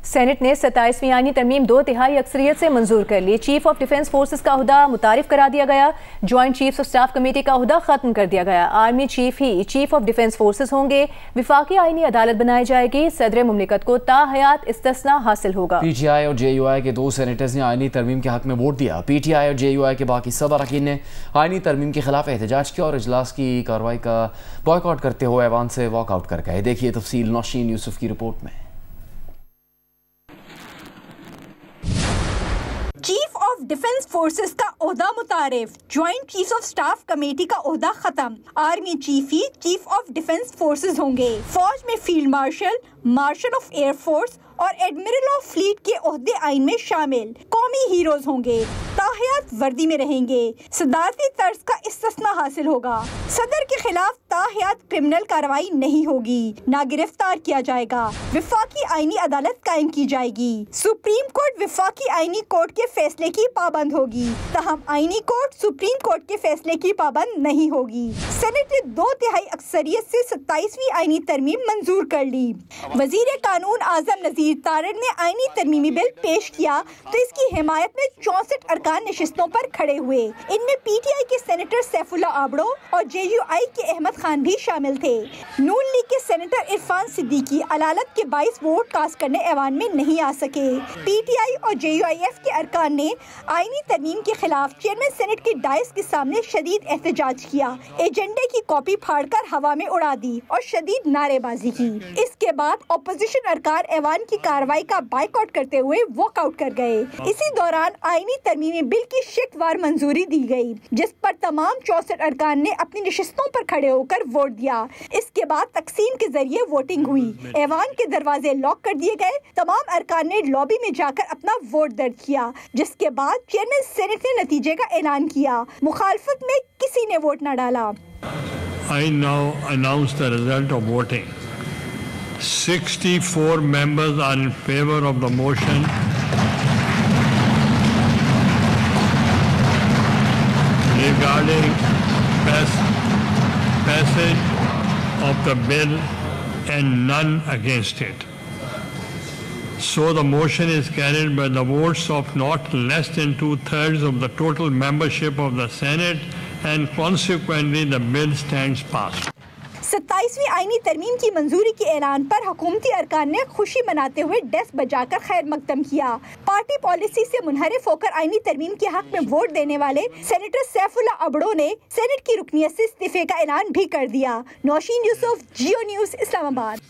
Saint نے 27ویں آئینی ترمیم 2/3 اکثریت سے منظور کر لی۔ چیف آف ڈیفنس فورسز کا عہدہ متعارف کرا دیا گیا۔ Joint chiefs of staff committee کا عہدہ ختم کر دیا گیا۔ Army chief he chief of defence forces ہوں گے۔ وفاقی آئینی عدالت بنائی جائے گی۔ صدر مملکت کو تا حیات استثناء حاصل ہوگا۔ پی ٹی آئی اور جے یو آئی کے 2 سینیٹرز نے آئینی ترمیم کے حق میں ووٹ دیا۔ پی ٹی آئی اور جے یو آئی کے باقی سب اراکین نے آئینی ترمیم کے خلاف احتجاج کیا اور اجلاس کی کارروائی کا بائیکاٹ کرتے ہوئے ایوان سے واک آؤٹ کر گئے۔ دیکھیے تفصیل نوشین یوسف کی رپورٹ میں۔ چیف آف ڈیفنس فورسز کا عہدہ متعارف، joint chief of staff committee کا عہدہ ختم۔ Army chief he chief of defence forces ہوں گے۔ فوج میں field marshal, martial of air force اور ایڈمرل آف فلیٹ کے عہدے آئین میں شامل۔ قومی ہیروز ہوں گے، تاحیات وردی میں رہیں گے۔ صدارتی طرز کا استثناء حاصل ہوگا۔ صدر کے خلاف تاحیات کرمنل کارروائی نہیں ہوگی، نہ گرفتار کیا جائے گا۔ وفاقی آئینی عدالت قائم کی جائے گی۔ سپریم کورٹ وفاقی آئینی کورٹ کے فیصلے کی پابند ہوگی، تاہم آئینی کورٹ سپریم کورٹ کے فیصلے کی پابند نہیں ہوگی۔ سینٹ نے 2/3 اکثریت سے 27ویں آئینی ترمیم منظور کر لی۔ وزیر قانون اعظم نذیر تارڑ نے آئینی ترمیمی بل پیش کیا تو اس کی حمایت میں 64 ارکان نشستوں پر کھڑے ہوئے۔ ان میں پی ٹی آئی کے سینیٹر سیف اللہ آبڑو اور جے یو آئی کے احمد خان بھی شامل تھے۔ نون لیگ کے سینیٹر عرفان صدیقی علالت کے باعث ووٹ کاسٹ کرنے ایوان میں نہیں آ سکے۔ پی ٹی آئی اور جے یو آئی ایف کے ارکان نے آئینی ترمیم کے خلاف چیئرمین سینٹ کے ڈائس کے سامنے شدید احتجاج کیا، ایجنڈے کی کاپی پھاڑ کر ہوا میں اڑا دی اور شدید نعرے بازی کی۔ اس کے بعد اپوزیشن ارکان ایوان کی کارروائی کا بائیکاٹ کرتے ہوئے واک آؤٹ کر گئے۔ اسی دوران آئینی ترمیمی بل کی شفٹ وار منظوری دی گئی، جس پر تمام 64 ارکان نے اپنی نشستوں پر کھڑے ہو کر ووٹ دیا۔ اس کے بعد تقسیم کے ذریعے ووٹنگ ہوئی۔ ایوان کے دروازے لاک کر دیے گئے۔ تمام ارکان نے لابی میں جا کر اپنا ووٹ درج کیا، جس کے بعد چیئرمین سینٹ نے نتیجے کا اعلان کیا۔ مخالفت میں کسی نے ووٹ نہ ڈالا۔ I now announce the result of voting. 64 members are in favor of the motion. Regarding passage of the bill and none against it. So the motion is carried by the votes of not less than 2/3 of the total membership of the Senate, and consequently the bill stands passed. 27ویں آئینی ترمیم کی منظوری کے اعلان پر حکومتی ارکان نے خوشی مناتے ہوئے ڈیسک بجا کر خیر مقدم کیا۔ پارٹی پالیسی سے منحرف ہو کر آئینی ترمیم کے حق میں ووٹ دینے والے سینیٹر سیف اللہ آبڑو نے سینٹ کی رکنیت سے استعفے کا اعلان بھی کر دیا۔ نوشین یوسف، جیو نیوز، اسلام آباد۔